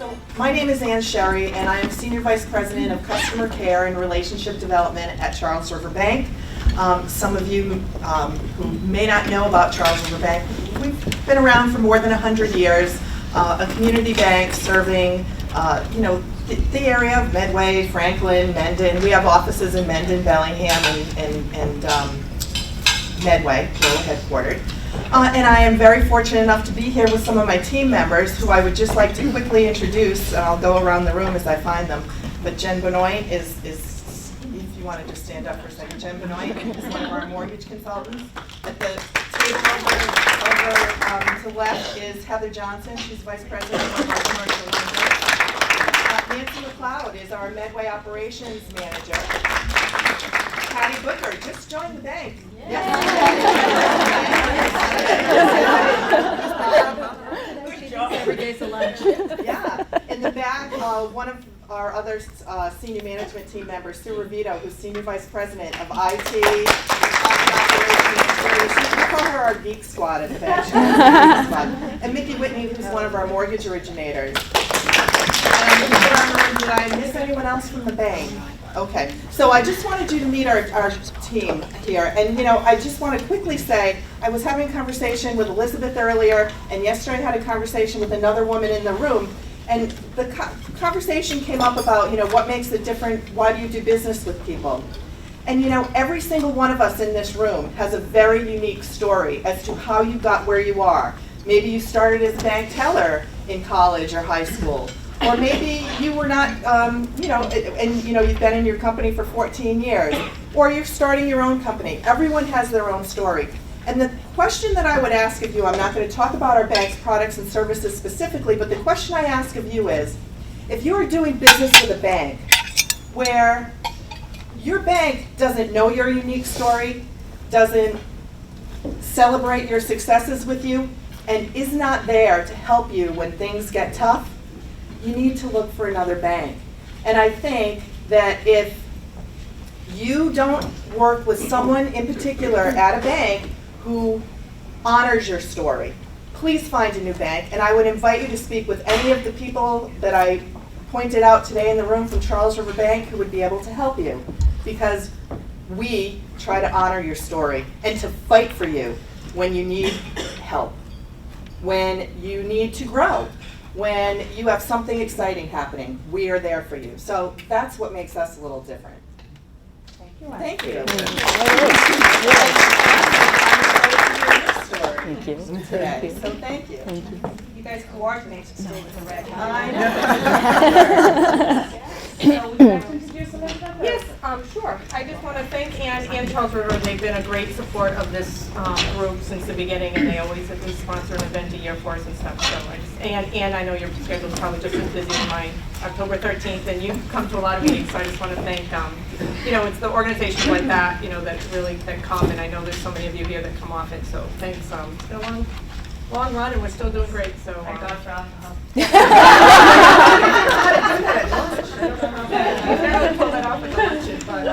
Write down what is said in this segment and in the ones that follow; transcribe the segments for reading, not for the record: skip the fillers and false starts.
So my name is Ann Sherry, and I am Senior Vice President of Customer Care and Relationship Development at Charles River Bank. Some of you who may not know about Charles River Bank, we've been around for more than 100 years, a community bank serving the area of Medway, Franklin, Mendon. We have offices in Mendon, Bellingham, and Medway, where we're headquartered. And I am very fortunate enough to be here with some of my team members who I would just like to quickly introduce, and I'll go around the room as I find them. But Jen Benoit is if you want to just stand up for a second, Jen Benoit is one of our mortgage consultants. At the table over to the left is Heather Johnson. She's Vice President of our commercial lending. Nancy McLeod is our Medway Operations Manager. Patty Booker just joined the bank. Every day's a lunch. Yeah. In the back, one of our other senior management team members, Sue Revito, who's Senior Vice President of IT, Operations. We call her our geek squad at the bank. And Mickey Whitney, who's one of our mortgage originators. Did I miss anyone else from the bank? Okay, so I just wanted you to meet our team here. And I just want to quickly say, I was having a conversation with Elizabeth earlier, and yesterday I had a conversation with another woman in the room. And the conversation came up about, what makes it different, why do you do business with people? And every single one of us in this room has a very unique story as to how you got where you are. Maybe you started as a bank teller in college or high school. Or maybe you were not, you've been in your company for 14 years. Or you're starting your own company. Everyone has their own story. And the question that I would ask of you, I'm not going to talk about our bank's products and services specifically, but the question I ask of you is, if you are doing business with a bank where your bank doesn't know your unique story, doesn't celebrate your successes with you, and is not there to help you when things get tough, you need to look for another bank. And I think that if you don't work with someone in particular at a bank who honors your story, please find a new bank. And I would invite you to speak with any of the people that I pointed out today in the room from Charles River Bank who would be able to help you. Because we try to honor your story and to fight for you when you need help, when you need to grow, when you have something exciting happening. We are there for you. So that's what makes us a little different. Thank you. Thank you. Today. So thank you. Thank you. You guys coordinate to stay with the red. I know. So would you like to introduce some of them? Yes, sure. I just want to thank Ann and Charles River. They've been a great support of this group since the beginning, and they always at least sponsor an event a year for us and stuff. So and I know your schedule is probably just as busy as mine. October 13th, and you come to a lot of meetings. So I just want to thank it's the organizations like that that come, and I know there's so many of you here that come often. So thanks. It's been a long run, and we're still doing great. So I got for alcohol. Pull that off at the luncheon, but I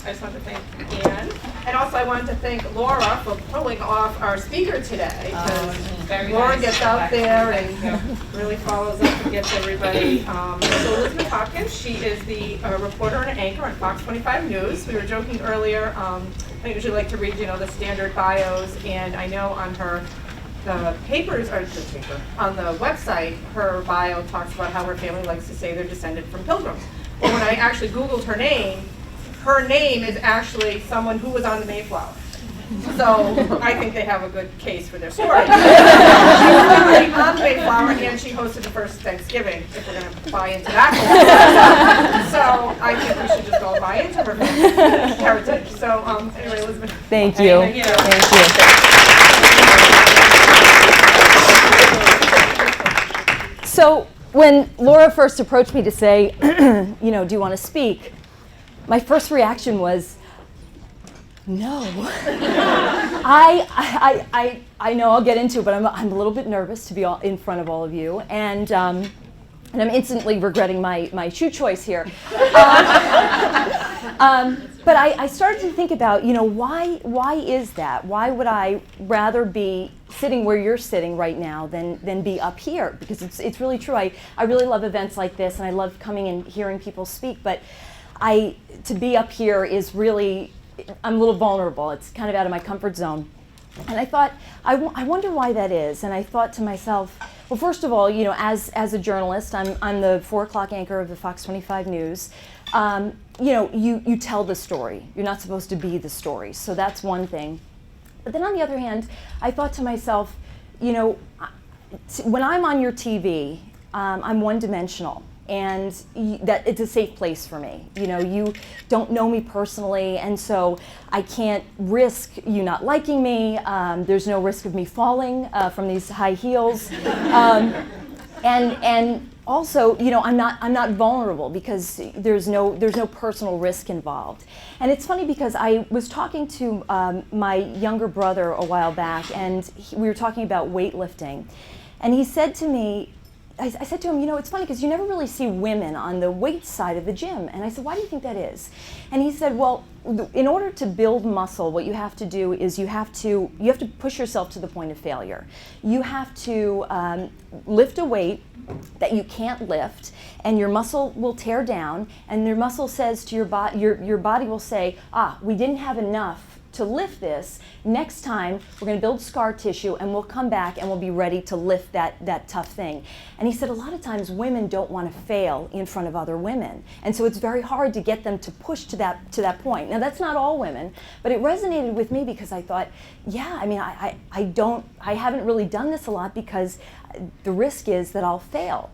just want to thank Ann. And also I wanted to thank Laura for pulling off our speaker today. Laura gets out there and really follows up and gets everybody. So Elizabeth Hopkins, she is the reporter and anchor on Fox 25 News. We were joking earlier, I usually like to read, the standard bios, and I know on her on the website, her bio talks about how her family likes to say they're descended from pilgrims. But when I actually Googled her name is actually someone who was on the Mayflower. So I think they have a good case for their story. She was on the Mayflower, and she hosted the first Thanksgiving, if we're going to buy into that. So I think we should just all buy into her heritage. So anyway, Elizabeth. Thank you. Thank you. So when Laura first approached me to say, do you want to speak? My first reaction was, no. I know I'll get into it, but I'm a little bit nervous to be in front of all of you. And and I'm instantly regretting my shoe choice here. But I started to think about, why is that? Why would I rather be sitting where you're sitting right now than be up here? Because it's really true. I really love events like this, and I love coming and hearing people speak, but to be up here is really, I'm a little vulnerable. It's kind of out of my comfort zone. And I thought, I wonder why that is. And I thought to myself, well, first of all, as a journalist, I'm the 4 o'clock anchor of the Fox 25 News. You tell the story. You're not supposed to be the story. So that's one thing. But then on the other hand, I thought to myself, when I'm on your TV, I'm one-dimensional. And that it's a safe place for me. You don't know me personally, and so I can't risk you not liking me. There's no risk of me falling from these high heels, and also, I'm not vulnerable because there's no personal risk involved. And it's funny because I was talking to my younger brother a while back, and we were talking about weightlifting, and he said to me. I said to him, it's funny because you never really see women on the weight side of the gym. And I said, why do you think that is? And he said, well, in order to build muscle, what you have to do is you have to push yourself to the point of failure. You have to lift a weight that you can't lift, and your muscle will tear down, and your muscle says to your body, your body will say, we didn't have enough to lift this. Next time, we're going to build scar tissue, and we'll come back and we'll be ready to lift that tough thing. And he said a lot of times women don't want to fail in front of other women, and so it's very hard to get them to push to that point. Now that's not all women, but it resonated with me because I thought, I haven't really done this a lot because the risk is that I'll fail.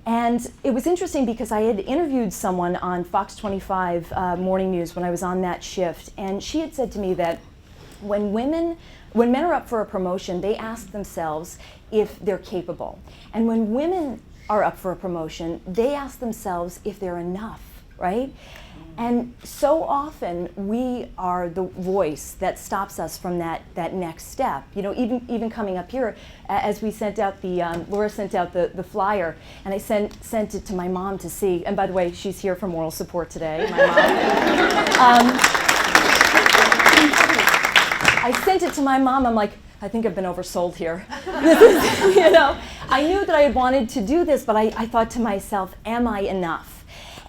And it was interesting because I had interviewed someone on Fox 25 Morning News when I was on that shift, and she had said to me that when men are up for a promotion, they ask themselves if they're capable. And when women are up for a promotion, they ask themselves if they're enough, right? And so often we are the voice that stops us from that next step. Even coming up here, as we sent out Laura sent out the flyer, and I sent it to my mom to see. And by the way, she's here for moral support today, my mom. I sent it to my mom. I'm like, I think I've been oversold here. This is, I knew that I had wanted to do this, but I thought to myself, am I enough?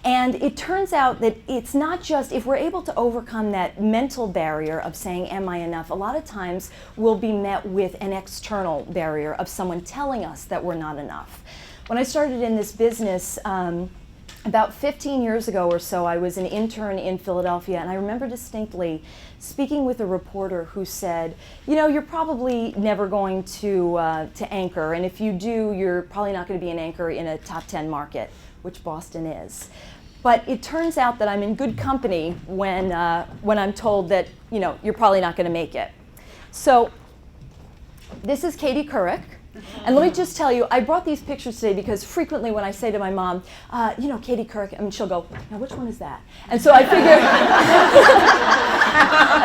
And it turns out that it's not just, if we're able to overcome that mental barrier of saying, am I enough, a lot of times we'll be met with an external barrier of someone telling us that we're not enough. When I started in this business, about 15 years ago or so, I was an intern in Philadelphia, and I remember distinctly speaking with a reporter who said, you're probably never going to anchor, and if you do, you're probably not going to be an anchor in a top 10 market, which Boston is. But it turns out that I'm in good company when I'm told that, you're probably not going to make it. So this is Katie Couric. And let me just tell you, I brought these pictures today because frequently when I say to my mom, Katie Couric, and she'll go, now which one is that? And so I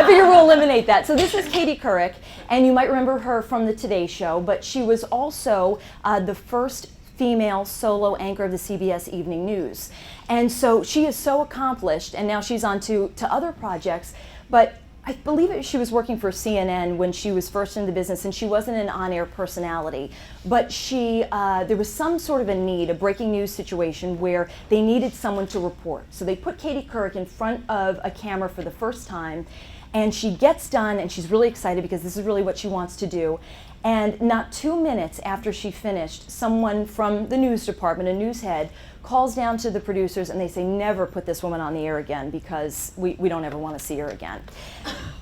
figure we'll eliminate that. So this is Katie Couric, and you might remember her from the Today Show, but she was also the first female solo anchor of the CBS Evening News. And so she is so accomplished, and now she's on to other projects, but I believe she was working for CNN when she was first in the business, and she wasn't an on-air personality, but there was some sort of a need, a breaking news situation where they needed someone to report. So they put Katie Couric in front of a camera for the first time, and she gets done, and she's really excited because this is really what she wants to do. And not 2 minutes after she finished, someone from the news department, a news head, calls down to the producers and they say, never put this woman on the air again because we don't ever want to see her again.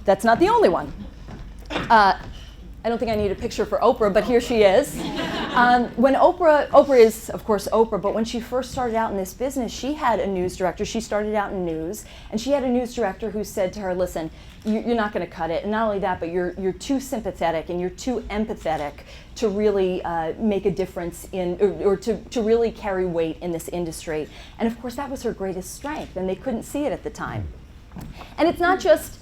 That's not the only one. I don't think I need a picture for Oprah, but here she is. When Oprah is, of course, Oprah, but when she first started out in this business, she had a news director. She started out in news, and she had a news director who said to her, listen, you're not going to cut it. And not only that, but you're too sympathetic and you're too empathetic to really make a difference or to really carry weight in this industry. And of course, that was her greatest strength, and they couldn't see it at the time. And it's not just,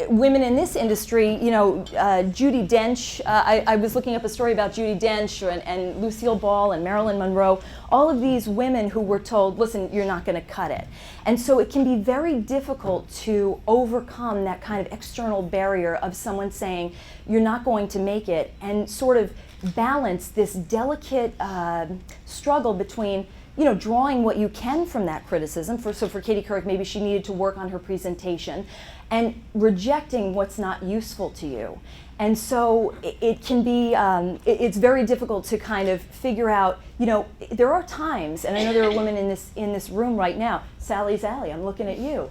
women in this industry, Judi Dench, I was looking up a story about Judi Dench and Lucille Ball and Marilyn Monroe, all of these women who were told, listen, you're not going to cut it. And so it can be very difficult to overcome that kind of external barrier of someone saying, you're not going to make it, and sort of balance this delicate struggle between drawing what you can from that criticism. So for Katie Couric, maybe she needed to work on her presentation, and rejecting what's not useful to you. And so it can be, it's very difficult to kind of figure out, there are times, and I know there are women in this room right now, Sally's Alley, I'm looking at you,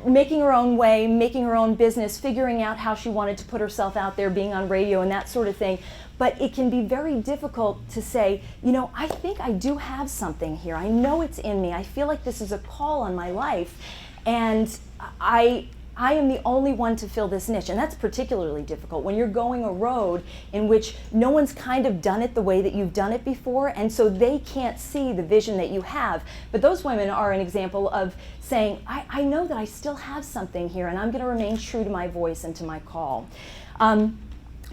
making her own way, making her own business, figuring out how she wanted to put herself out there, being on radio and that sort of thing. But it can be very difficult to say, I think I do have something here. I know it's in me. I feel like this is a call on my life. And I am the only one to fill this niche. And that's particularly difficult when you're going a road in which no one's kind of done it the way that you've done it before. And so they can't see the vision that you have. But those women are an example of saying, I know that I still have something here, and I'm going to remain true to my voice and to my call.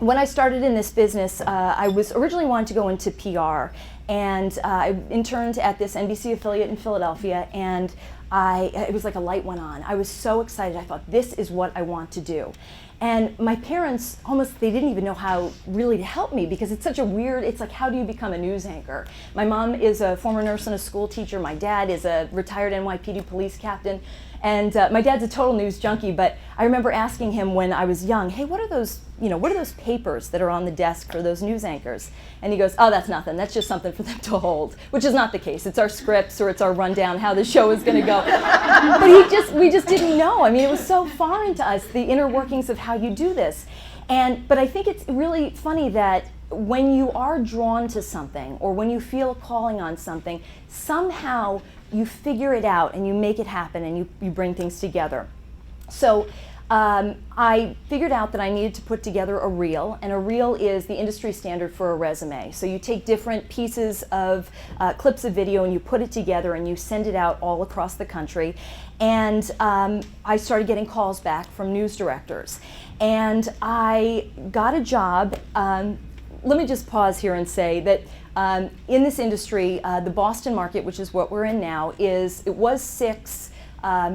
When I started in this business, I was originally wanting to go into PR, and I interned at this NBC affiliate in Philadelphia, and it was like a light went on. I was so excited. I thought, this is what I want to do. And my parents, they didn't even know how really to help me, because it's such a weird, it's like, how do you become a news anchor? My mom is a former nurse and a school teacher. My dad is a retired NYPD police captain. And my dad's a total news junkie, but I remember asking him when I was young, hey, what are those papers that are on the desk for those news anchors? And he goes, oh, that's nothing. That's just something for them to hold, which is not the case. It's our scripts, or it's our rundown, how the show is going to go. But we just didn't know. I mean, it was so foreign to us, the inner workings of how you do this. But I think it's really funny that when you are drawn to something, or when you feel a calling on something, somehow you figure it out and you make it happen, and you bring things together. So I figured out that I needed to put together a reel, and a reel is the industry standard for a resume. So you take different pieces of clips of video and you put it together and you send it out all across the country. And I started getting calls back from news directors. And I got a job. Let me just pause here and say that in this industry, the Boston market, which is what we're in now, it was 6.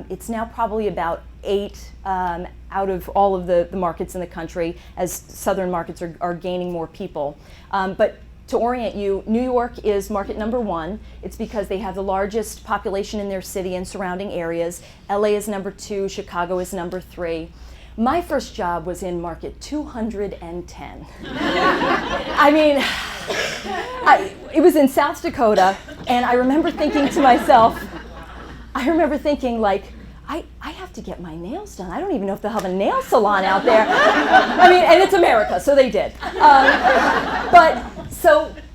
It's now probably about 8 out of all of the markets in the country, as southern markets are gaining more people. But to orient you, New York is market number 1. It's because they have the largest population in their city and surrounding areas. LA is number 2, Chicago is number 3. My first job was in market 210. I mean, it was in South Dakota, and I remember thinking to myself, like, I have to get my nails done. I don't even know if they'll have a nail salon out there. I mean, and it's America, so they did.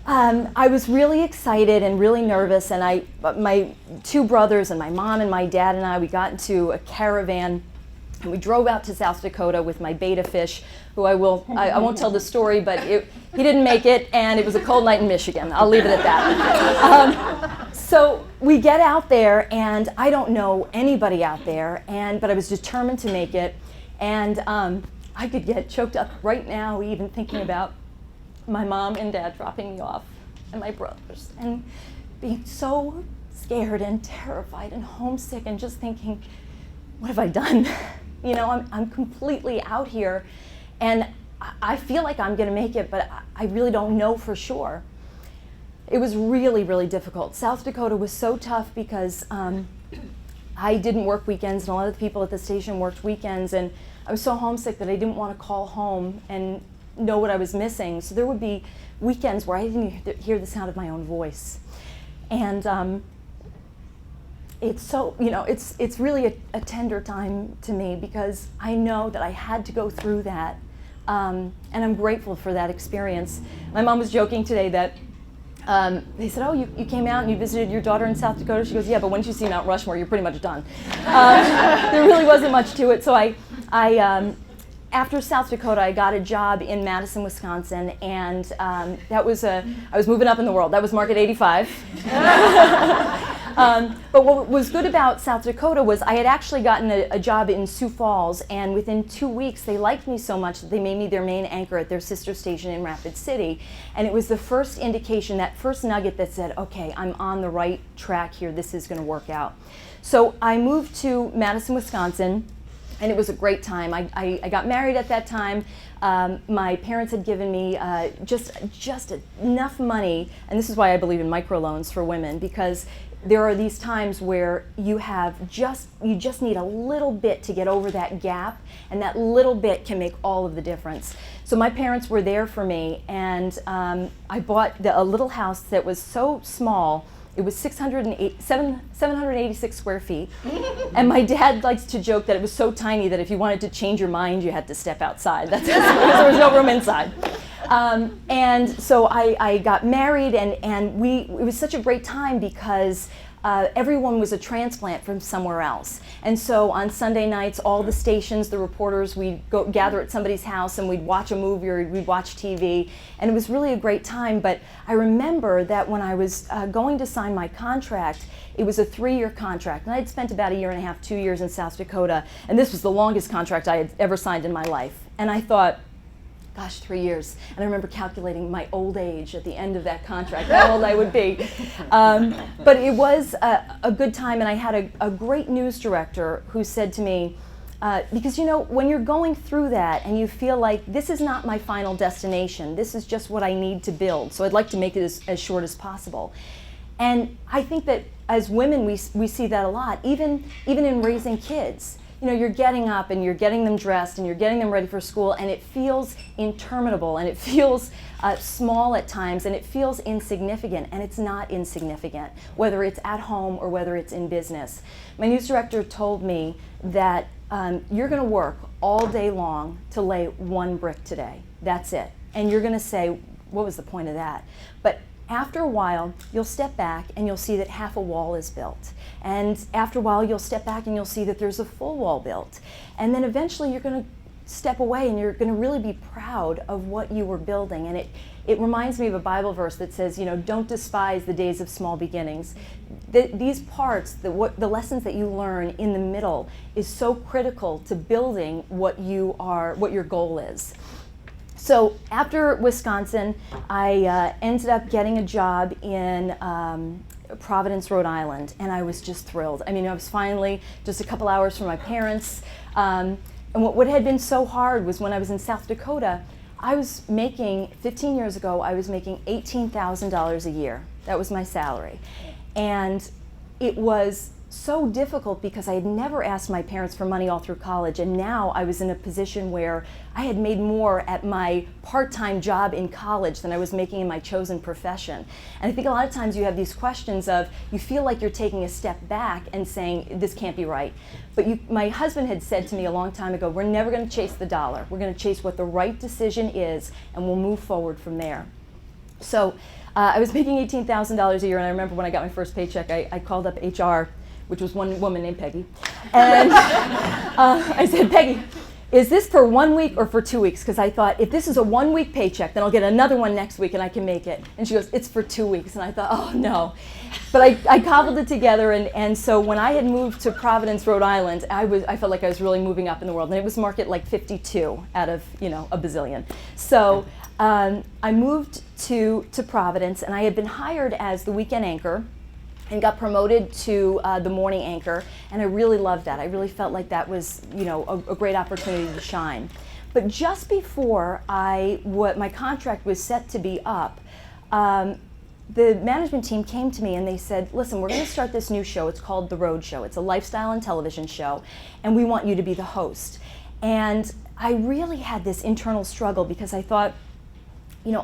I was really excited and really nervous, and my 2 brothers and my mom and my dad and we got into a caravan, and we drove out to South Dakota with my betta fish, who I won't tell the story, but he didn't make it, and it was a cold night in Michigan. I'll leave it at that. So we get out there, and I don't know anybody out there, but I was determined to make it. And I could get choked up right now even thinking about my mom and dad dropping me off, and my brothers, and being so scared and terrified and homesick, and just thinking, what have I done? I'm completely out here, and I feel like I'm going to make it, but I really don't know for sure. It was really, really difficult. South Dakota was so tough because I didn't work weekends, and a lot of the people at the station worked weekends, and I was so homesick that I didn't want to call home and know what I was missing. So there would be weekends where I didn't hear the sound of my own voice. And it's so, it's really a tender time to me, because I know that I had to go through that, and I'm grateful for that experience. My mom was joking today that they said, oh, you came out and you visited your daughter in South Dakota? She goes, yeah, but once you see Mount Rushmore, you're pretty much done. There really wasn't much to it. So I after South Dakota, I got a job in Madison, Wisconsin, and I was moving up in the world. That was market 85. But what was good about South Dakota was I had actually gotten a job in Sioux Falls, and within 2 weeks they liked me so much that they made me their main anchor at their sister station in Rapid City. And it was the first indication, that first nugget that said, okay, I'm on the right track here, this is going to work out. So I moved to Madison, Wisconsin, and it was a great time. I got married at that time. My parents had given me just enough money, and this is why I believe in microloans for women, because there are these times where you just need a little bit to get over that gap, and that little bit can make all of the difference. So my parents were there for me, and I bought a little house that was so small. It was 786 square feet. And my dad likes to joke that it was so tiny that if you wanted to change your mind, you had to step outside. That's because there was no room inside. And so I got married, and it was such a great time because everyone was a transplant from somewhere else. And so on Sunday nights, all the stations, the reporters, we'd go gather at somebody's house and we'd watch a movie or we'd watch TV. And it was really a great time. But I remember that when I was going to sign my contract, it was a 3-year contract. And I had spent about 1.5 years, 2 years in South Dakota. And this was the longest contract I had ever signed in my life. And I thought, gosh, 3 years. And I remember calculating my old age at the end of that contract, how old I would be. But it was a good time, and I had a great news director who said to me, because when you're going through that and you feel like this is not my final destination, this is just what I need to build, so I'd like to make it as short as possible. And I think that as women, we see that a lot, even in raising kids. You're getting up and you're getting them dressed and you're getting them ready for school, and it feels interminable, and it feels small at times, and it feels insignificant, and it's not insignificant, whether it's at home or whether it's in business. My news director told me that you're going to work all day long to lay 1 brick today. That's it. And you're going to say, what was the point of that? But after a while, you'll step back and you'll see that half a wall is built. And after a while, you'll step back and you'll see that there's a full wall built. And then eventually you're going to step away and you're going to really be proud of what you were building. And it reminds me of a Bible verse that says, don't despise the days of small beginnings. These parts, the lessons that you learn in the middle is so critical to building what your goal is. So after Wisconsin, I ended up getting a job in Providence, Rhode Island, and I was just thrilled. I was finally just a couple hours from my parents. And what had been so hard was when I was in South Dakota, I was making, 15 years ago, I was making $18,000 a year. That was my salary. And it was so difficult because I had never asked my parents for money all through college, and now I was in a position where I had made more at my part-time job in college than I was making in my chosen profession. And I think a lot of times you have these questions of, you feel like you're taking a step back and saying, this can't be right. But my husband had said to me a long time ago, we're never going to chase the dollar. We're going to chase what the right decision is, and we'll move forward from there. So I was making $18,000 a year, and I remember when I got my first paycheck, I called up HR, which was one woman named Peggy. And I said, Peggy, is this for 1 week or for 2 weeks? Because I thought, if this is a 1 week paycheck, then I'll get another one next week and I can make it. And she goes, it's for 2 weeks. And I thought, oh no. But I cobbled it together, and so when I had moved to Providence, Rhode Island, I felt like I was really moving up in the world. And it was marked like 52 out of a bazillion. So I moved to Providence, and I had been hired as the weekend anchor and got promoted to the morning anchor, and I really loved that. I really felt like that was, a great opportunity to shine. But just before my contract was set to be up, the management team came to me and they said, listen, we're going to start this new show. It's called The Road Show. It's a lifestyle and television show, and we want you to be the host. And I really had this internal struggle because I thought,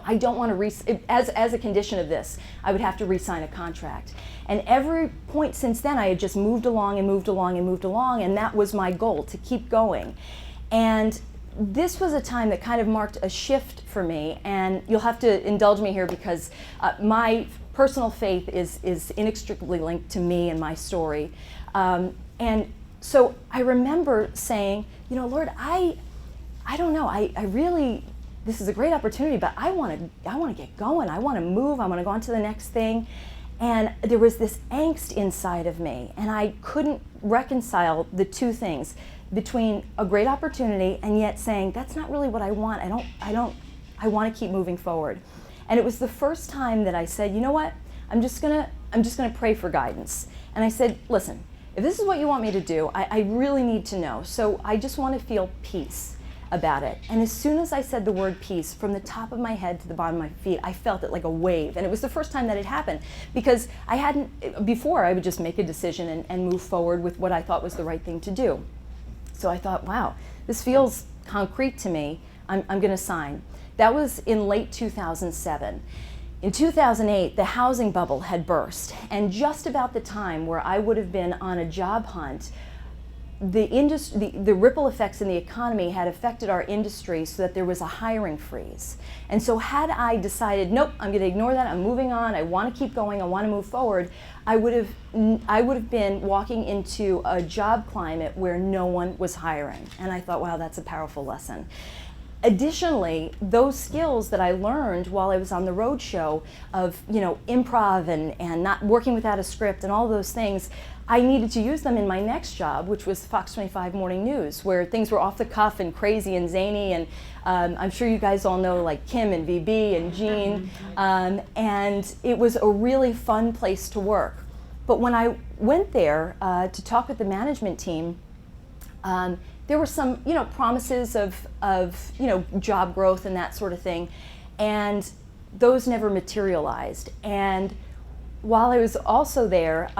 I don't want to, as a condition of this, I would have to re-sign a contract. And every point since then, I had just moved along and moved along and moved along, and that was my goal, to keep going. And this was a time that kind of marked a shift for me, and you'll have to indulge me here because my personal faith is inextricably linked to me and my story. And so I remember saying, Lord, I don't know, I really, this is a great opportunity, but I want to get going. I want to move. I want to go on to the next thing. And there was this angst inside of me, and I couldn't reconcile the two things between a great opportunity and yet saying, that's not really what I want. I want to keep moving forward. And it was the first time that I said, you know what? I'm just gonna pray for guidance. And I said, listen, if this is what you want me to do, I really need to know. So I just want to feel peace about it. And as soon as I said the word peace, from the top of my head to the bottom of my feet, I felt it like a wave. And it was the first time that it happened, because I hadn't, before I would just make a decision and move forward with what I thought was the right thing to do. So I thought, wow, this feels concrete to me. I'm going to sign. That was in late 2007. In 2008, the housing bubble had burst, and just about the time where I would have been on a job hunt, the ripple effects in the economy had affected our industry so that there was a hiring freeze. And so had I decided, nope, I'm going to ignore that, I'm moving on, I want to keep going, I want to move forward, I would have been walking into a job climate where no one was hiring. And I thought, wow, that's a powerful lesson. Additionally, those skills that I learned while I was on the road show of, improv and not working without a script and all those things, I needed to use them in my next job, which was Fox 25 Morning News, where things were off the cuff and crazy and zany, and I'm sure you guys all know like Kim and VB and Gene, and it was a really fun place to work. But when I went there to talk with the management team, there were some, promises of job growth and that sort of thing, and those never materialized. And while I was also there,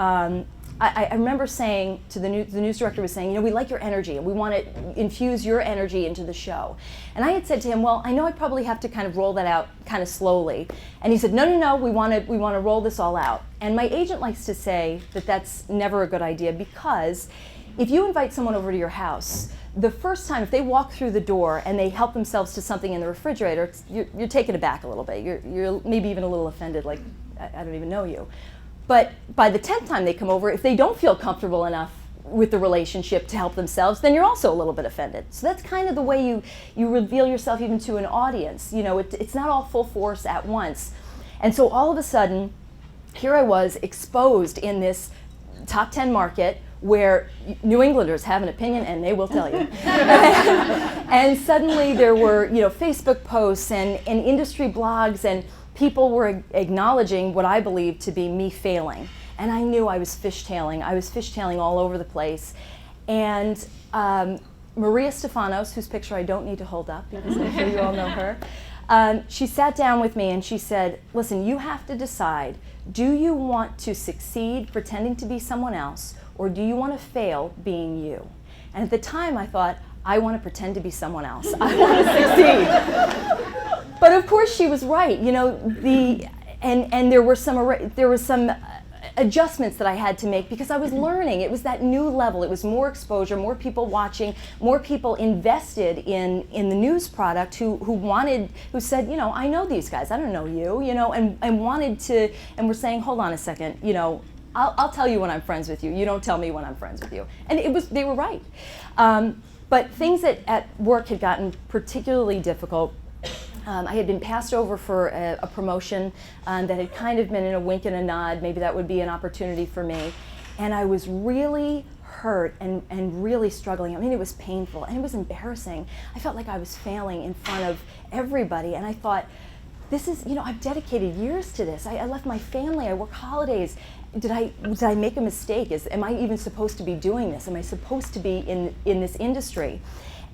I remember saying to the news director was saying, we like your energy and we want to infuse your energy into the show. And I had said to him, well, I know I probably have to kind of roll that out kind of slowly. And he said, no, we want to roll this all out. And my agent likes to say that that's never a good idea, because if you invite someone over to your house, the first time, if they walk through the door and they help themselves to something in the refrigerator, you're taken aback a little bit. You're maybe even a little offended, like, I don't even know you. But by the 10th time they come over, if they don't feel comfortable enough with the relationship to help themselves, then you're also a little bit offended. So that's kind of the way you reveal yourself even to an audience. It's not all full force at once. And so all of a sudden, here I was exposed in this top 10 market where New Englanders have an opinion and they will tell you. And suddenly there were Facebook posts and industry blogs, and people were acknowledging what I believed to be me failing. And I knew I was fishtailing. I was fishtailing all over the place. And Maria Stefanos, whose picture I don't need to hold up because I'm sure you all know her, she sat down with me and she said, listen, you have to decide, do you want to succeed pretending to be someone else, or do you want to fail being you? And at the time I thought, I want to pretend to be someone else. I want to succeed. But of course she was right. And there were some adjustments that I had to make because I was learning. It was that new level. It was more exposure, more people watching, more people invested in the news product who said, I know these guys, I don't know you, and wanted to, and were saying, hold on a second, I'll tell you when I'm friends with you. You don't tell me when I'm friends with you. And they were right. But things at work had gotten particularly difficult. I had been passed over for a promotion that had kind of been in a wink and a nod. Maybe that would be an opportunity for me. And I was really hurt and really struggling. I mean, it was painful and it was embarrassing. I felt like I was failing in front of everybody. And I thought, this is, I've dedicated years to this. I left my family, I work holidays. Did I make a mistake? Am I even supposed to be doing this? Am I supposed to be in this industry?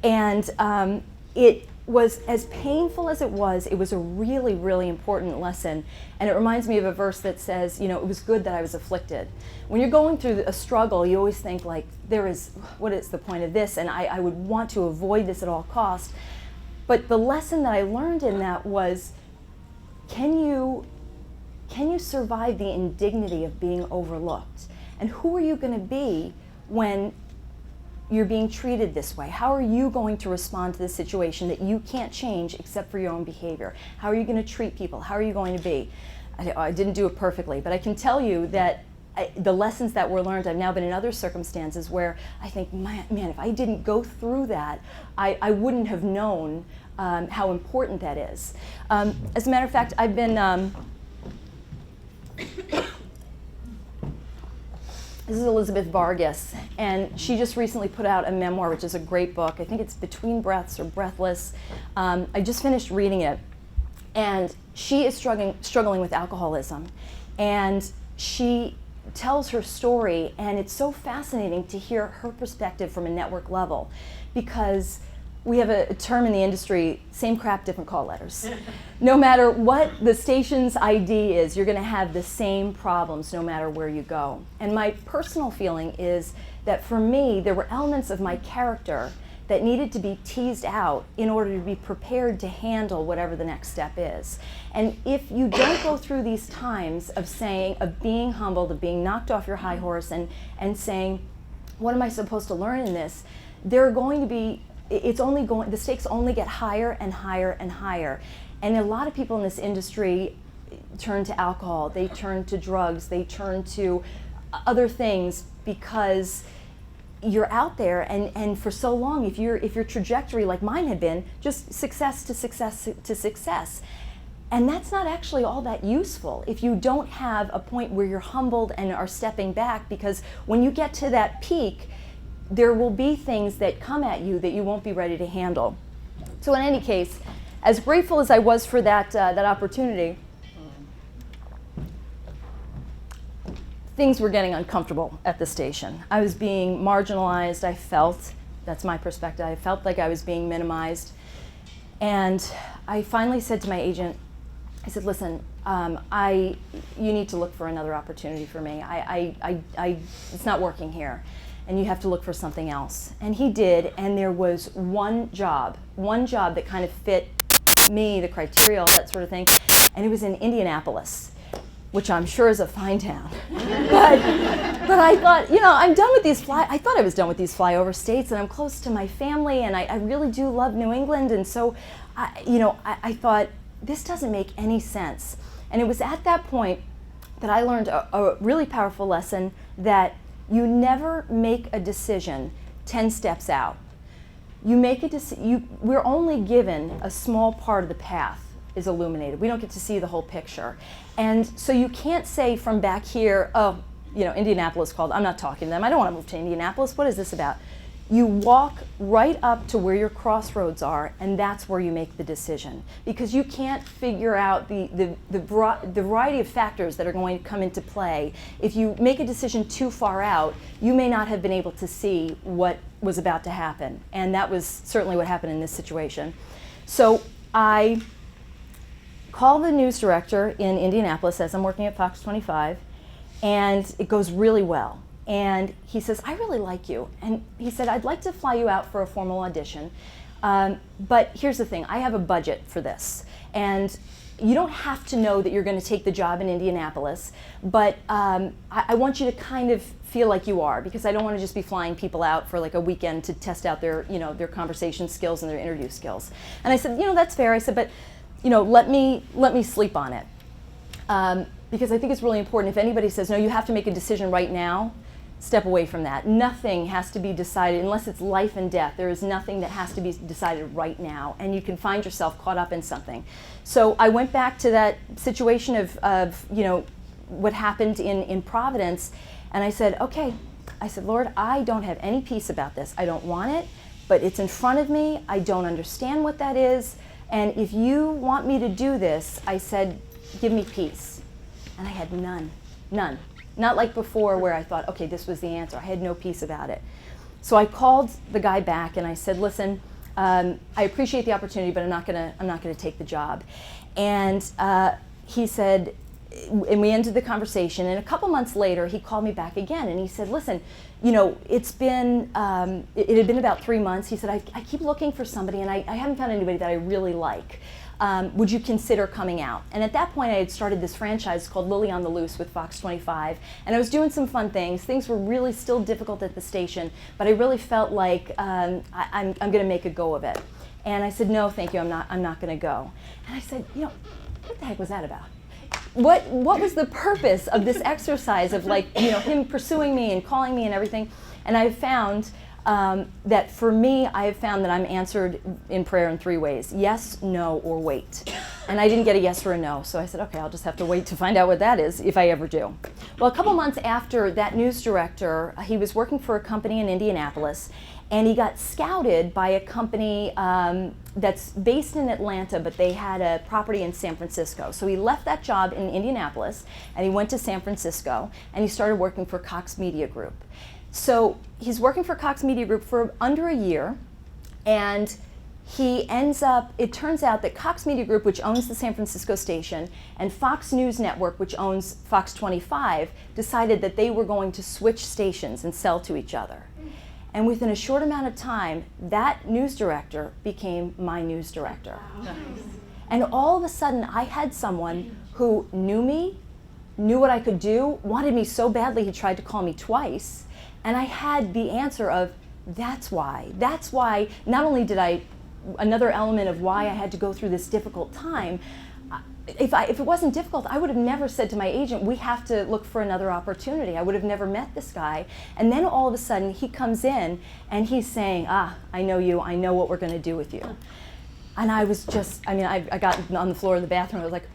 And it was as painful as it was a really, really important lesson. And it reminds me of a verse that says, it was good that I was afflicted. When you're going through a struggle, you always think like, what is the point of this? And I would want to avoid this at all costs. But the lesson that I learned in that was, can you survive the indignity of being overlooked? And who are you going to be when you're being treated this way? How are you going to respond to this situation that you can't change except for your own behavior? How are you going to treat people? How are you going to be? I didn't do it perfectly, but I can tell you that the lessons that were learned, I've now been in other circumstances where I think, man, if I didn't go through that, I wouldn't have known how important that is. As a matter of fact, I've been This is Elizabeth Vargas, and she just recently put out a memoir, which is a great book. I think it's Between Breaths or Breathless. I just finished reading it, and she is struggling with alcoholism, and she tells her story, and it's so fascinating to hear her perspective from a network level, because we have a term in the industry, same crap, different call letters. No matter what the station's ID is, you're going to have the same problems no matter where you go. And my personal feeling is that for me, there were elements of my character that needed to be teased out in order to be prepared to handle whatever the next step is. And if you don't go through these times of being humbled, of being knocked off your high horse and saying, what am I supposed to learn in this? There are going to be, the stakes only get higher and higher and higher. And a lot of people in this industry turn to alcohol, they turn to drugs, they turn to other things because you're out there, and for so long, if your trajectory like mine had been, just success to success to success. And that's not actually all that useful if you don't have a point where you're humbled and are stepping back, because when you get to that peak, there will be things that come at you that you won't be ready to handle. So in any case, as grateful as I was for that opportunity, things were getting uncomfortable at the station. I was being marginalized, I felt, that's my perspective, I felt like I was being minimized. And I finally said to my agent, I said, listen, you need to look for another opportunity for me. It's not working here, and you have to look for something else. And he did, and there was one job that kind of fit me, the criteria, all that sort of thing, and it was in Indianapolis, which I'm sure is a fine town. but I thought, I'm done with these I thought I was done with these flyover states, and I'm close to my family, and I really do love New England, and so, I thought, this doesn't make any sense. And it was at that point that I learned a really powerful lesson, that you never make a decision 10 steps out. You make a decision, we're only given a small part of the path is illuminated. We don't get to see the whole picture. And so you can't say from back here, Indianapolis called, I'm not talking to them, I don't want to move to Indianapolis, what is this about? You walk right up to where your crossroads are, and that's where you make the decision. Because you can't figure out the variety of factors that are going to come into play. If you make a decision too far out, you may not have been able to see what was about to happen. And that was certainly what happened in this situation. So I call the news director in Indianapolis as I'm working at Fox 25, and it goes really well. And he says, I really like you. And he said, I'd like to fly you out for a formal audition. But here's the thing, I have a budget for this. And you don't have to know that you're going to take the job in Indianapolis, but I want you to kind of feel like you are, because I don't want to just be flying people out for like a weekend to test out their conversation skills and their interview skills. And I said, that's fair. I said, but let me sleep on it. Because I think it's really important. If anybody says, no, you have to make a decision right now, step away from that. Nothing has to be decided, unless it's life and death. There is nothing that has to be decided right now, and you can find yourself caught up in something. So I went back to that situation of what happened in Providence, and I said, okay, Lord, I don't have any peace about this. I don't want it, but it's in front of me. I don't understand what that is, and if you want me to do this, I said, give me peace. And I had none. Not like before where I thought, okay, this was the answer. I had no peace about it. So I called the guy back and I said, listen, I appreciate the opportunity, but I'm not gonna take the job. And he said, and we ended the conversation, and a couple months later he called me back again and he said, listen, it had been about 3 months. He said, I keep looking for somebody and I haven't found anybody that I really like. Would you consider coming out? And at that point I had started this franchise called Lily on the Loose with Fox 25, and I was doing some fun things. Things were really still difficult at the station, but I really felt like I'm going to make a go of it. And I said, no, thank you, I'm not going to go. And I said, what the heck was that about? What was the purpose of this exercise of him pursuing me and calling me and everything? And I found that for me, I have found that I'm answered in prayer in 3 ways: yes, no, or wait. And I didn't get a yes or a no, so I said, okay, I'll just have to wait to find out what that is, if I ever do. Well, a couple months after that news director, he was working for a company in Indianapolis, and he got scouted by a company that's based in Atlanta, but they had a property in San Francisco. So he left that job in Indianapolis, and he went to San Francisco, and he started working for Cox Media Group. So he's working for Cox Media Group for under a year, and he ends up, it turns out that Cox Media Group, which owns the San Francisco station, and Fox News Network, which owns Fox 25, decided that they were going to switch stations and sell to each other. And within a short amount of time, that news director became my news director. Nice. And all of a sudden, I had someone who knew me, knew what I could do, wanted me so badly he tried to call me twice, and I had the answer of, that's why. That's why, not only did I, another element of why I had to go through this difficult time, if it wasn't difficult, I would have never said to my agent, we have to look for another opportunity. I would have never met this guy. And then all of a sudden, he comes in and he's saying, I know you, I know what we're going to do with you. And I was just, I mean, I got on the floor of the bathroom, I was like,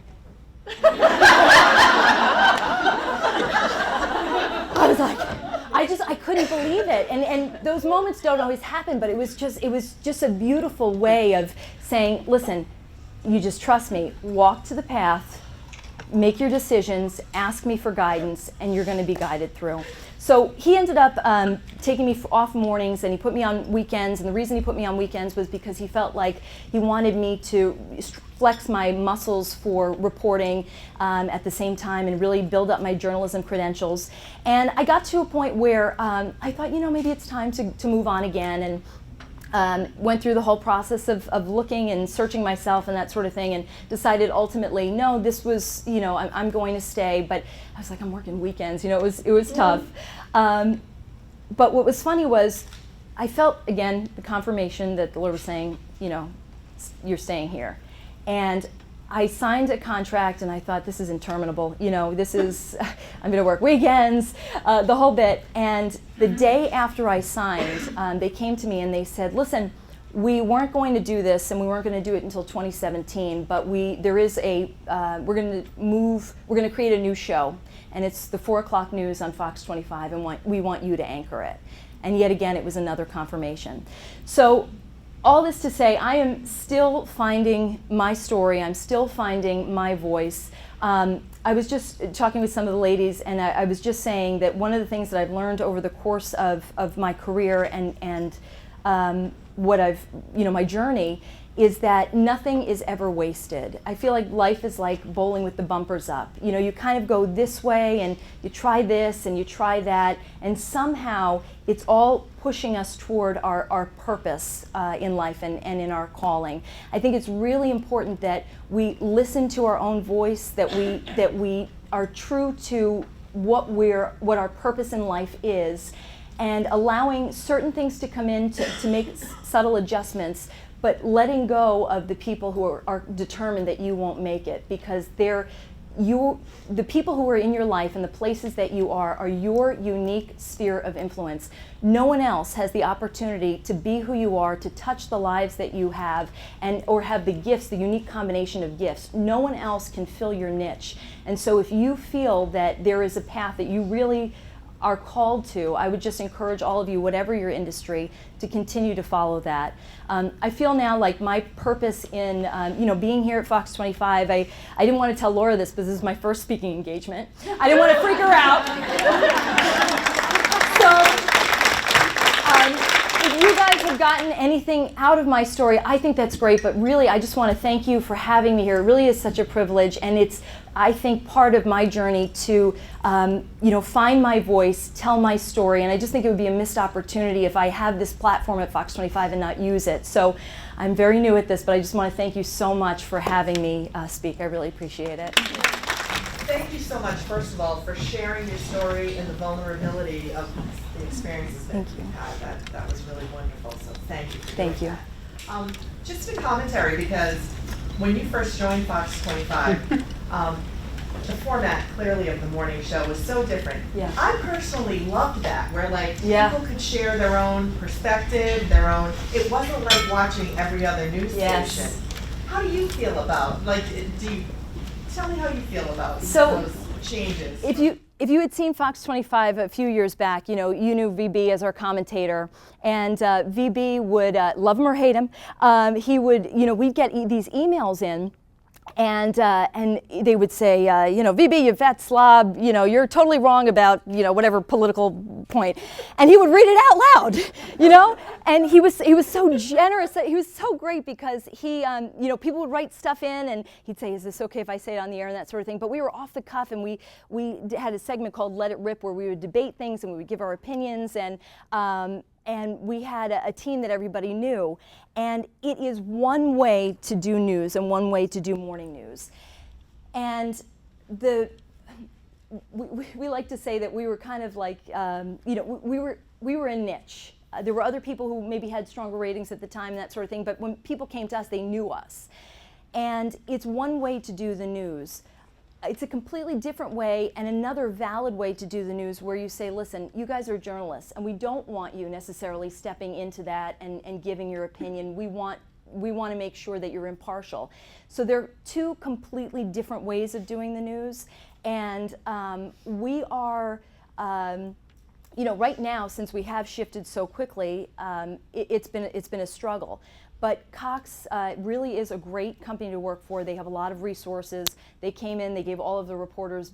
I couldn't believe it. And those moments don't always happen, but it was just a beautiful way of saying, listen, you just trust me, walk to the path, make your decisions, ask me for guidance, and you're going to be guided through. So he ended up taking me off mornings, and he put me on weekends, and the reason he put me on weekends was because he felt like he wanted me to flex my muscles for reporting at the same time and really build up my journalism credentials. And I got to a point where I thought, maybe it's time to move on again, and went through the whole process of looking and searching myself and that sort of thing, and decided ultimately, no, this was, I'm going to stay. But I was like, I'm working weekends, it was tough. But what was funny was, I felt, again, the confirmation that the Lord was saying, you're staying here. And I signed a contract, and I thought, this is interminable. This is, I'm going to work weekends, the whole bit. And the day after I signed, they came to me and they said, listen, we weren't going to do this, and we weren't going to do it until 2017, but we're going to create a new show, and it's the 4 o'clock news on Fox 25, and we want you to anchor it. And yet again, it was another confirmation. So all this to say, I am still finding my story. I'm still finding my voice. I was just talking with some of the ladies, and I was just saying that one of the things that I've learned over the course of my career and what I've, my journey, is that nothing is ever wasted. I feel like life is like bowling with the bumpers up. You kind of go this way, and you try this, and you try that, and somehow it's all pushing us toward our purpose in life and in our calling. I think it's really important that we listen to our own voice, that we are true to what our purpose in life is, and allowing certain things to come in to make subtle adjustments, but letting go of the people who are determined that you won't make it, because the people who are in your life and the places that you are your unique sphere of influence. No one else has the opportunity to be who you are, to touch the lives that you have, or have the gifts, the unique combination of gifts. No one else can fill your niche. And so if you feel that there is a path that you really are called to, I would just encourage all of you, whatever your industry, to continue to follow that. I feel now like my purpose in being here at Fox 25, I didn't want to tell Laura this, but this is my first speaking engagement. I didn't want to freak her out. If you guys have gotten anything out of my story, I think that's great, but really I just want to thank you for having me here. It really is such a privilege, and it's, I think, part of my journey to find my voice, tell my story, and I just think it would be a missed opportunity if I have this platform at Fox 25 and not use it. So I'm very new at this, but I just want to thank you so much for having me speak. I really appreciate it. Thank you so much, first of all, for sharing your story and the vulnerability of the experiences that you had. That was really wonderful, so thank you. Thank you. Just a commentary, because when you first joined Fox 25, the format clearly of the morning show was so different. Yeah. I personally loved that, where Yeah. people could share their own perspective, it wasn't like watching every other news Yes. station. How do you feel about, tell me how you feel about So, those changes. If if you had seen Fox 25 a few years back, you knew VB as our commentator, and VB would love him or hate him. He would, we'd get these emails in. And they would say, VB, you fat slob, you're totally wrong about, whatever political point. And he would read it out loud, And he was so generous. He was so great because he, people would write stuff in and he'd say, is this okay if I say it on the air and that sort of thing. But we were off the cuff and we had a segment called Let It Rip where we would debate things and we would give our opinions and we had a team that everybody knew. And it is one way to do news and one way to do morning news. And we like to say that we were kind of like, we were a niche. There were other people who maybe had stronger ratings at the time and that sort of thing, but when people came to us, they knew us. And it's one way to do the news. It's a completely different way and another valid way to do the news where you say, listen, you guys are journalists and we don't want you necessarily stepping into that and giving your opinion. We want to make sure that you're impartial. So there are two completely different ways of doing the news, and we are, right now, since we have shifted so quickly, it's been a struggle. But Cox really is a great company to work for. They have a lot of resources. They came in, they gave all of the reporters,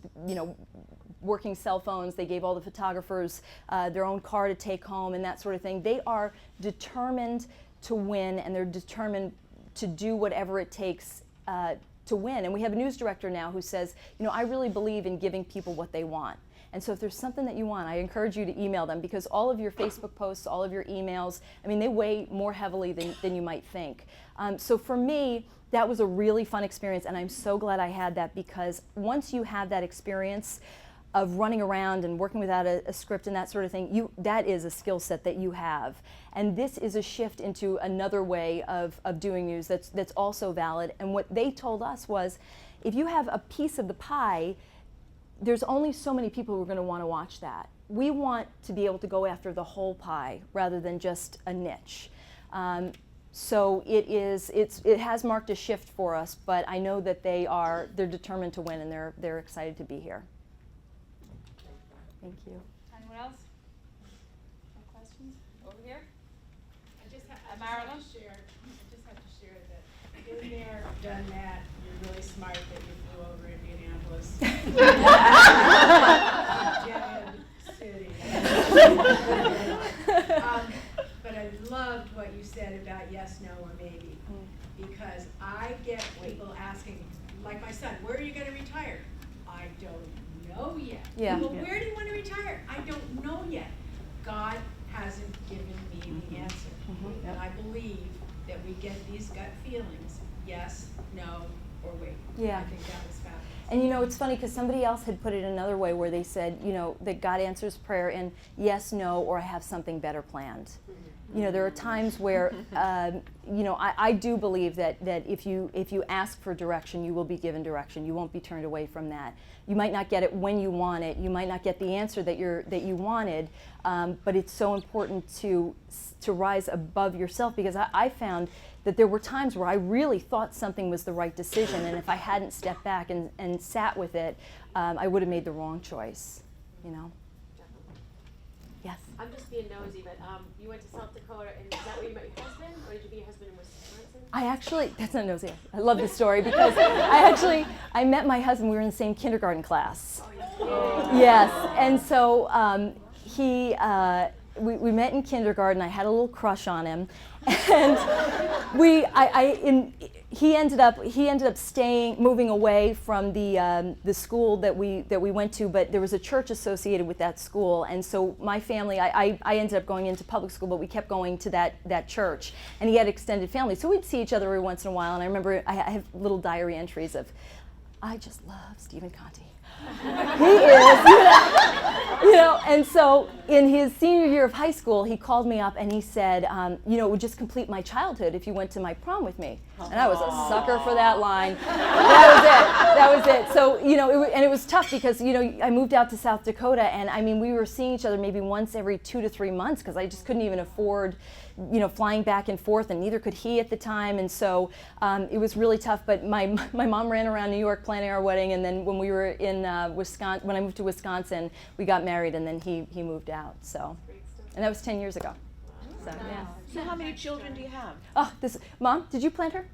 working cell phones. They gave all the photographers their own car to take home and that sort of thing. They are determined to win, and they're determined to do whatever it takes to win. And we have a news director now who says, I really believe in giving people what they want. And so if there's something that you want, I encourage you to email them, because all of your Facebook posts, all of your emails, they weigh more heavily than you might think. So for me, that was a really fun experience, and I'm so glad I had that, because once you have that experience of running around and working without a script and that sort of thing, that is a skill set that you have. And this is a shift into another way of doing news that's also valid. And what they told us was, if you have a piece of the pie, there's only so many people who are going to want to watch that. We want to be able to go after the whole pie rather than just a niche. So it has marked a shift for us, but I know that they're determined to win, and they're excited to be here. Thank you. Anyone else? No questions? Over here? I just Marilyn? have to share that been there, done that. You're really smart that you flew over Indianapolis. Dead city. But I loved what you said about yes, no, or maybe, because I get people asking, like my son, where are you going to retire? I don't know yet. Yeah. Well, where do you want to retire? I don't know yet. God hasn't given me the answer. And I believe that we get these gut feelings, yes, no, or wait. Yeah. I think that was fabulous. And it's funny, because somebody else had put it another way where they said, that God answers prayer in yes, no, or I have something better planned. There are times where, I do believe that if you ask for direction, you will be given direction. You won't be turned away from that. You might not get it when you want it. You might not get the answer that you wanted, but it's so important to rise above yourself, because I found that there were times where I really thought something was the right decision, and if I hadn't stepped back and sat with it, I would have made the wrong choice. Yes. I'm just being nosy, but you went to South Dakota, and is that where you met your husband, or did you meet your husband in Wisconsin? That's not nosy. I love this story, because I met my husband, we were in the same kindergarten class. Oh, yes, and so we met in kindergarten. I had a little crush on him, and he ended up moving away from the school that we went to, but there was a church associated with that school, and so my family, I ended up going into public school, but we kept going to that church, and he had extended family, so we'd see each other every once in a while. And I remember I have little diary entries of, I just love Stephen Conte. He is, and so in his senior year of high school, he called me up and he said, it would just complete my childhood if you went to my prom with me. And I was a sucker for that line. That was it. So, and it was tough because, I moved out to South Dakota, and I mean, we were seeing each other maybe once every 2 to 3 months because I just couldn't even afford, flying back and forth, and neither could he at the time. And so it was really tough. But my mom ran around New York planning our wedding, and then when we were in Wisconsin, when I moved to Wisconsin, we got married, and then he moved out. So, and that was 10 years ago. So, yeah. So how many children do you have? Oh, Mom, did you plant her?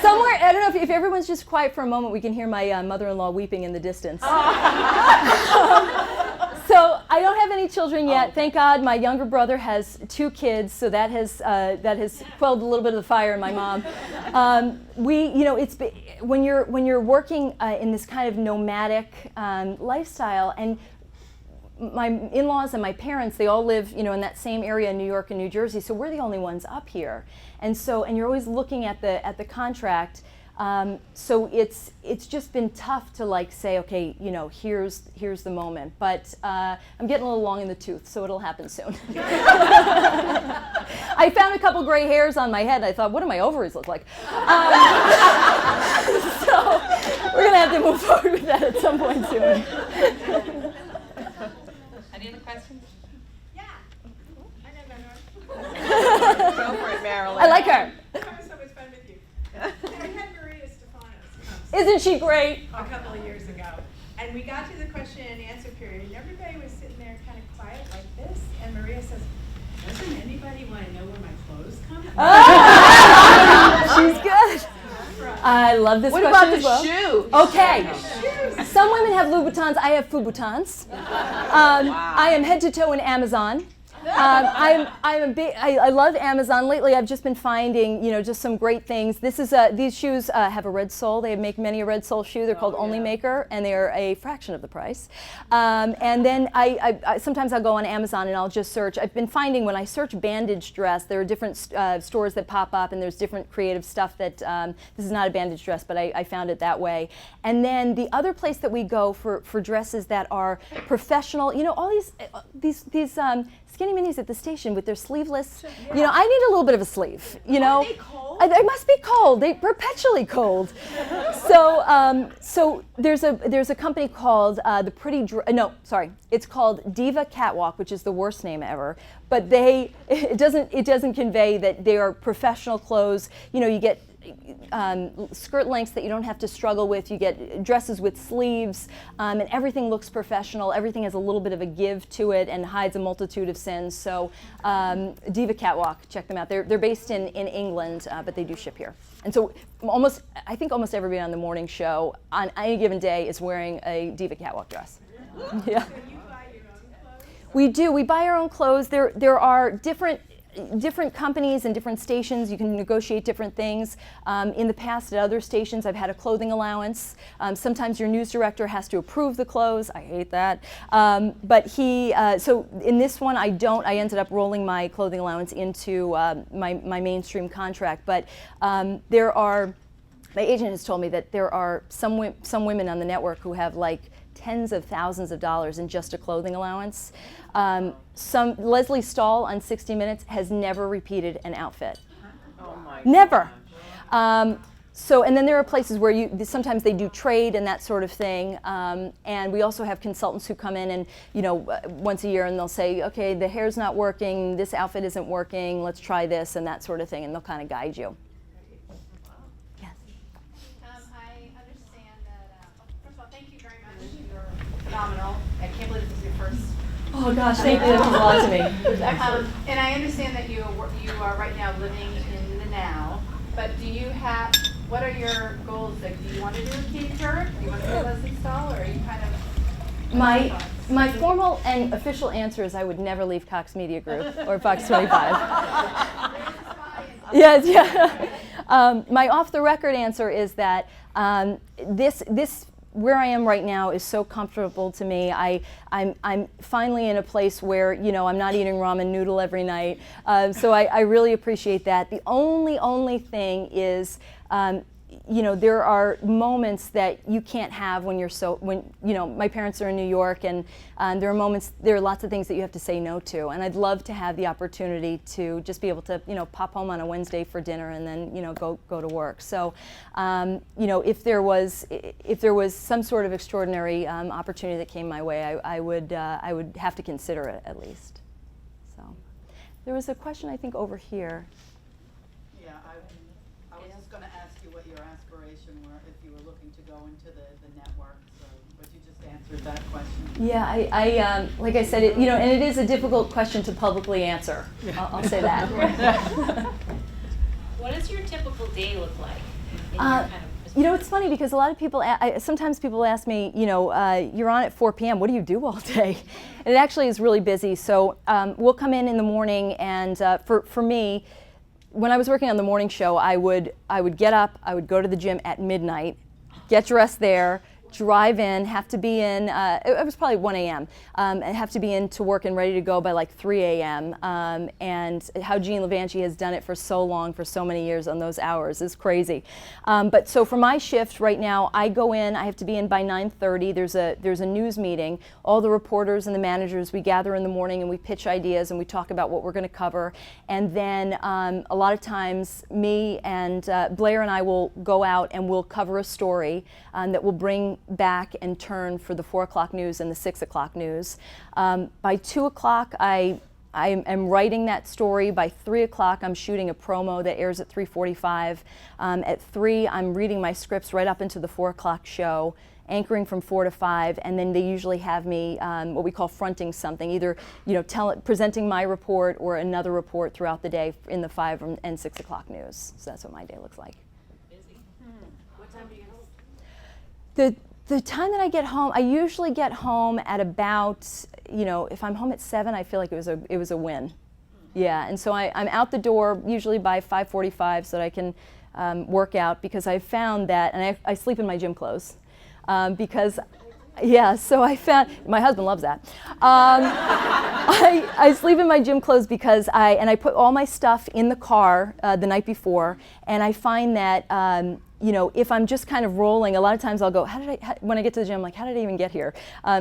Somewhere, I don't know if everyone's just quiet for a moment, we can hear my mother-in-law weeping in the distance. So I don't have any children yet. Thank God. My younger brother has 2 kids, so that has quelled a little bit of the fire in my mom. When you're working in this kind of nomadic lifestyle, and my in-laws and my parents, they all live, in that same area in New York and New Jersey, so we're the only ones up here. And you're always looking at the contract. So it's just been tough to say, okay, here's the moment. But I'm getting a little long in the tooth, so it'll happen soon. I found a couple gray hairs on my head. I thought, what do my ovaries look like? So we're gonna have to move forward with that at some point soon. Any other questions? Yeah. I know. Go for it, Marilyn. I like her. That was so much fun with you. I had Maria Stefanos Isn't she great? a couple of years ago, and we got to the question and answer period, and everybody was sitting there kind of quiet like this, and Maria says, "Doesn't anybody want to know where my clothes come from?" She's good. I love this What question about as well. the shoes? Okay. Some women have Louboutins. I have Fouboutins. I am head to toe in Amazon. I love Amazon. Lately, I've just been finding, just some great things. These shoes have a red sole. They make many a red sole shoe. They're called Only Maker, and they are a fraction of the price. And then I sometimes I'll go on Amazon and I'll just search. I've been finding when I search bandage dress, there are different stores that pop up, and there's different creative stuff that this is not a bandage dress, but I found it that way. And then the other place that we go for dresses that are professional, all these skinny minis at the station with their sleeveless. I need a little bit of a sleeve. Are they cold? They must be cold. They're perpetually cold. So there's a company called it's called Diva Catwalk, which is the worst name ever. But it doesn't convey that they are professional clothes. You get skirt lengths that you don't have to struggle with. You get dresses with sleeves, and everything looks professional. Everything has a little bit of a give to it and hides a multitude of sins. So Diva Catwalk, check them out. They're based in England, but they do ship here. And so I think almost everybody on the morning show on any given day is wearing a Diva Catwalk dress. Yeah. So you buy your own clothes? We do. We buy our own clothes. There are different companies and different stations. You can negotiate different things. In the past at other stations I've had a clothing allowance. Sometimes your news director has to approve the clothes. I hate that. But so in this one I ended up rolling my clothing allowance into my mainstream contract. But my agent has told me that there are some women on the network who have tens of thousands of dollars in just a clothing allowance. Leslie Stahl on 60 Minutes has never repeated an outfit. Oh my Never. And then there are places where sometimes they do trade and that sort of thing. And we also have consultants who come in and, once a year, and they'll say, okay, the hair's not working, this outfit isn't working, let's try this and that sort of thing, and they'll kind of guide you. I understand that, first of all, thank you very much. You're phenomenal. I can't believe this is your first. Oh gosh, thank you. That means a lot to me. And I understand that you are right now living in the now, but what are your goals? Do you want to do a Katie Couric? Do you want to do Leslie Stahl? Or are you kind of... My formal and official answer is I would never leave Cox Media Group or Fox 25. Yes, yeah. My off-the-record answer is that this where I am right now is so comfortable to me. I'm finally in a place where I'm not eating ramen noodle every night. So I really appreciate that. The only thing is there are moments that you can't have when my parents are in New York, and there are lots of things that you have to say no to, and I'd love to have the opportunity to just be able to, pop home on a Wednesday for dinner and then, go to work. So, if there was some sort of extraordinary opportunity that came my way, I would have to consider it at least. So, there was a question I think over here. Yeah, I was just going to ask you what your aspiration were if you were looking to go into the network. So, but you just answered that question. Yeah, I like I said, and it is a difficult question to publicly answer. I'll say that. What does your typical day look like? It's funny because a lot of people, sometimes people ask me, you're on at 4 p.m., what do you do all day? And it actually is really busy. So we'll come in the morning, and for me, when I was working on the morning show, I would get up, I would go to the gym at midnight, get dressed there, drive in, have to be in, it was probably 1 a.m., and have to be in to work and ready to go by like 3 a.m. And how Jean Levanchi has done it for so long, for so many years on those hours is crazy. But so for my shift right now, I go in, I have to be in by 9:30. There's a news meeting. All the reporters and the managers, we gather in the morning and we pitch ideas and we talk about what we're going to cover. And then a lot of times me and Blair and I will go out and we'll cover a story that will bring back and turn for the 4 o'clock news and the 6 o'clock news. By 2 o'clock, I am writing that story. By 3 o'clock, I'm shooting a promo that airs at 3:45. At 3, I'm reading my scripts right up into the 4 o'clock show, anchoring from 4 to 5, and then they usually have me what we call fronting something, either presenting my report or another report throughout the day in the 5 and 6 o'clock news. So that's what my day looks like. Busy. What time do you get home? The time that I get home, I usually get home at about, if I'm home at 7, I feel like it was a win. Yeah, and so I'm out the door usually by 5:45 so that I can work out, because I found that, and I sleep in my gym clothes, because, yeah, so I found, my husband loves that. I sleep in my gym clothes because I put all my stuff in the car the night before, and I find that, if I'm just kind of rolling, a lot of times I'll go, when I get to the gym, I'm like, how did I even get here?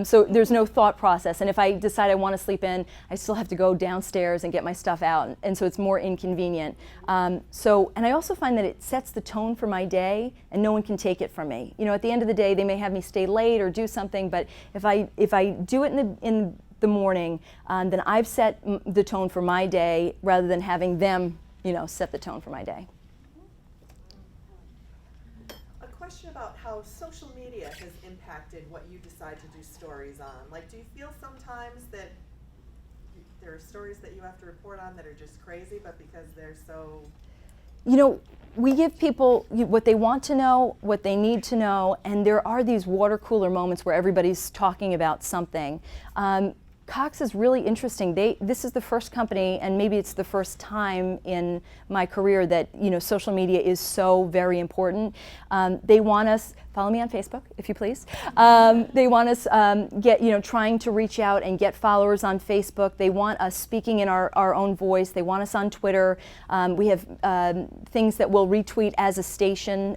So there's no thought process. And if I decide I want to sleep in, I still have to go downstairs and get my stuff out. And so it's more inconvenient. And I also find that it sets the tone for my day, and no one can take it from me. At the end of the day, they may have me stay late or do something, but if I do it in the morning, then I've set the tone for my day rather than having them, set the tone for my day. Question about how social media has impacted what you decide to do stories on. Like, do you feel sometimes that there are stories that you have to report on that are just crazy, but because they're so... We give people what they want to know, what they need to know, and there are these water cooler moments where everybody's talking about something. Cox is really interesting. This is the first company, and maybe it's the first time in my career that social media is so very important. They want us, follow me on Facebook if you please. They want us trying to reach out and get followers on Facebook. They want us speaking in our own voice. They want us on Twitter. We have things that we'll retweet as a station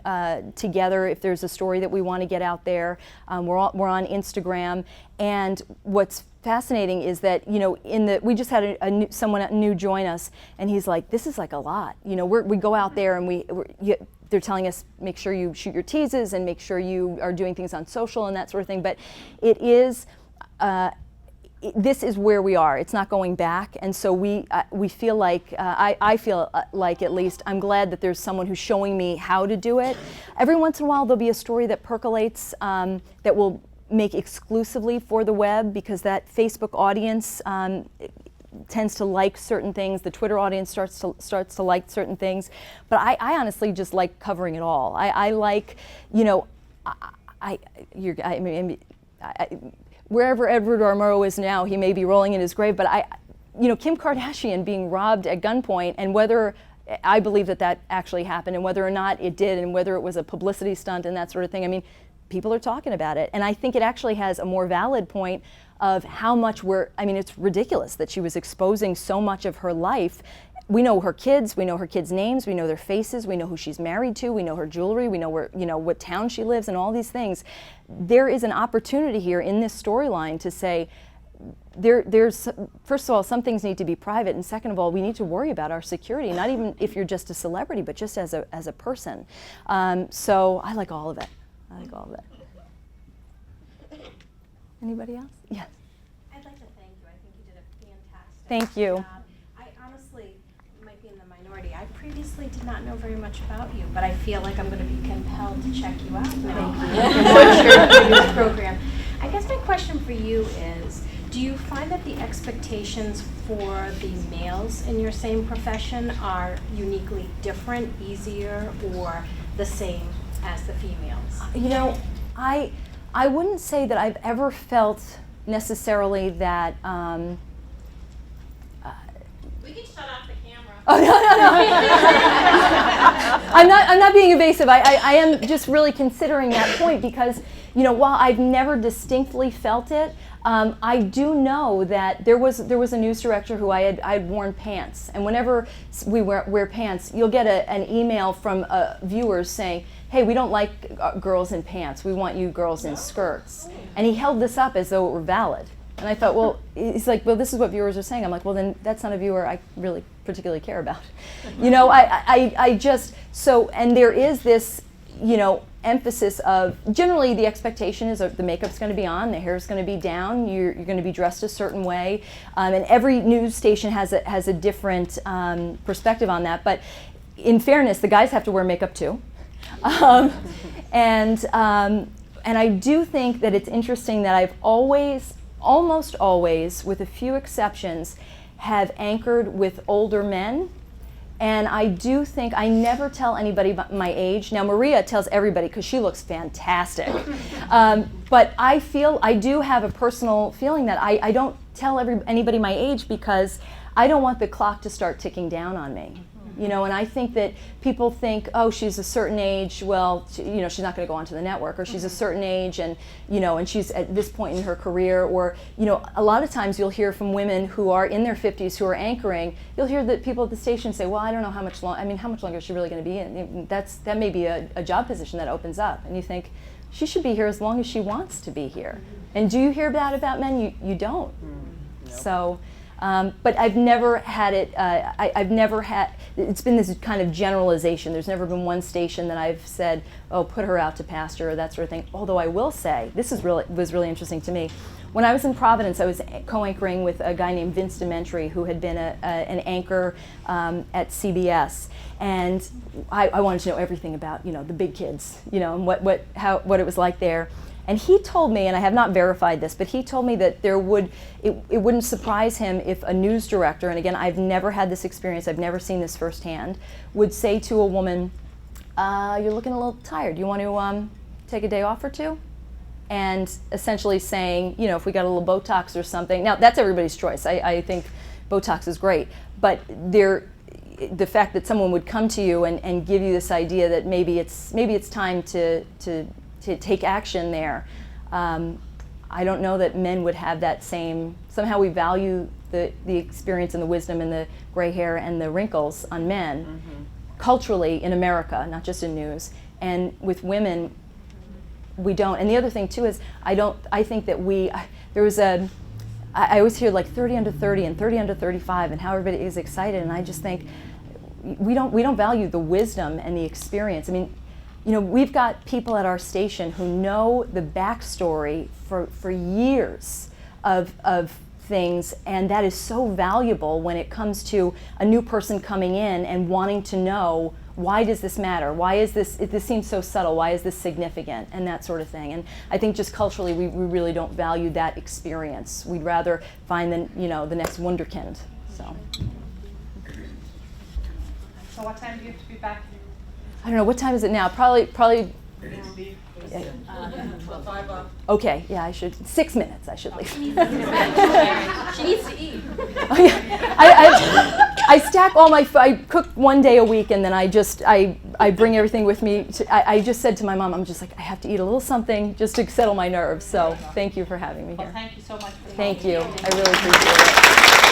together if there's a story that we want to get out there. We're on Instagram, and what's fascinating is that we just had someone new join us, and he's like, this is like a lot. We go out there and they're telling us, make sure you shoot your teases and make sure you are doing things on social and that sort of thing. But it is this is where we are. It's not going back, and so we feel like I feel like, at least, I'm glad that there's someone who's showing me how to do it. Every once in a while there'll be a story that percolates that will make exclusively for the web, because that Facebook audience tends to like certain things. The Twitter audience starts to like certain things. But I honestly just like covering it all. I like, wherever Edward R. Murrow is now, he may be rolling in his grave, but Kim Kardashian being robbed at gunpoint, and whether I believe that actually happened, and whether or not it did, and whether it was a publicity stunt and that sort of thing, I mean, people are talking about it. And I think it actually has a more valid point of how much it's ridiculous that she was exposing so much of her life we know her kids, we know her kids' names, we know their faces, we know who she's married to, we know her jewelry, we know where, what town she lives and all these things. There is an opportunity here in this storyline to say, there's, first of all, some things need to be private, and second of all, we need to worry about our security, not even if you're just a celebrity, but just as a person. So I like all of it. I like all of it. Anybody else? Yes. I'd like to thank you. I think you did a fantastic Thank you. job. I honestly might be in the minority. I previously did not know very much about you, but I feel like I'm going to be compelled to check you out now and watch your previous program. I guess my question for you is, do you find that the expectations for the males in your same profession are uniquely different, easier, or the same as the females? I wouldn't say that I've ever felt necessarily that. We can shut off the camera. Oh no! I'm not being evasive. I am just really considering that point because while I've never distinctly felt it, I do know that there was a news director who I'd worn pants, and whenever we wear pants, you'll get an email from viewers saying, "Hey, we don't like girls in pants. We want you girls in skirts." And he held this up as though it were valid. And I thought, well, he's like, well, this is what viewers are saying. I'm like, well, then that's not a viewer I really particularly care about. I just, and there is this, emphasis of, generally the expectation is the makeup's going to be on, the hair's going to be down, you're going to be dressed a certain way, and every news station has a different perspective on that. But in fairness, the guys have to wear makeup too. And I do think that it's interesting that I've almost always, with a few exceptions, have anchored with older men. And I do think I never tell anybody my age. Now Maria tells everybody because she looks fantastic. But I do have a personal feeling that I don't tell anybody my age because I don't want the clock to start ticking down on me. And I think that people think, oh, she's a certain age, well, she's not going to go onto the network, or she's a certain age and, and she's at this point in her career, or, a lot of times you'll hear from women who are in their 50s who are anchoring, you'll hear that people at the station say, well, I don't know how much longer is she really going to be in? That may be a job position that opens up, and you think, she should be here as long as she wants to be here. And do you hear that about men? You don't. Nope. So. But I've never had it, it's been this kind of generalization. There's never been one station that I've said, oh, put her out to pasture or that sort of thing. Although I will say, this was really interesting to me. When I was in Providence, I was co-anchoring with a guy named Vince Dementri, who had been an anchor at CBS. And I wanted to know everything about, the big kids, and what it was like there. And he told me, and I have not verified this, but he told me that it wouldn't surprise him if a news director, and again, I've never had this experience, I've never seen this firsthand, would say to a woman, you're looking a little tired, you want to take a day off or two? And essentially saying, if we got a little Botox or something. Now, that's everybody's choice. I think Botox is great, but the fact that someone would come to you and give you this idea that maybe it's time to take action there. I don't know that men would have that same, somehow we value the experience and the wisdom and the gray hair and the wrinkles on men, culturally in America, not just in news. And with women, we don't. And the other thing too is, I think that I always hear like 30 under 30 and 30 under 35 and how everybody is excited, and I just think we don't value the wisdom and the experience. I mean, we've got people at our station who know the backstory for years of things, and that is so valuable when it comes to a new person coming in and wanting to know, why does this matter? Why is this seems so subtle? Why is this significant? And that sort of thing. And I think just culturally, we really don't value that experience. We'd rather find the next wunderkind. So what time do you have to be back? I don't know, what time is it now? Probably. Okay, yeah, I should. 6 minutes, I should leave. She needs to eat. Oh, yeah. I stack all I cook one day a week, and then I bring everything with me. I just said to my mom, I'm just like, I have to eat a little something just to settle my nerves. So thank you for having me here. Well, thank you so much for Thank you. I really appreciate it.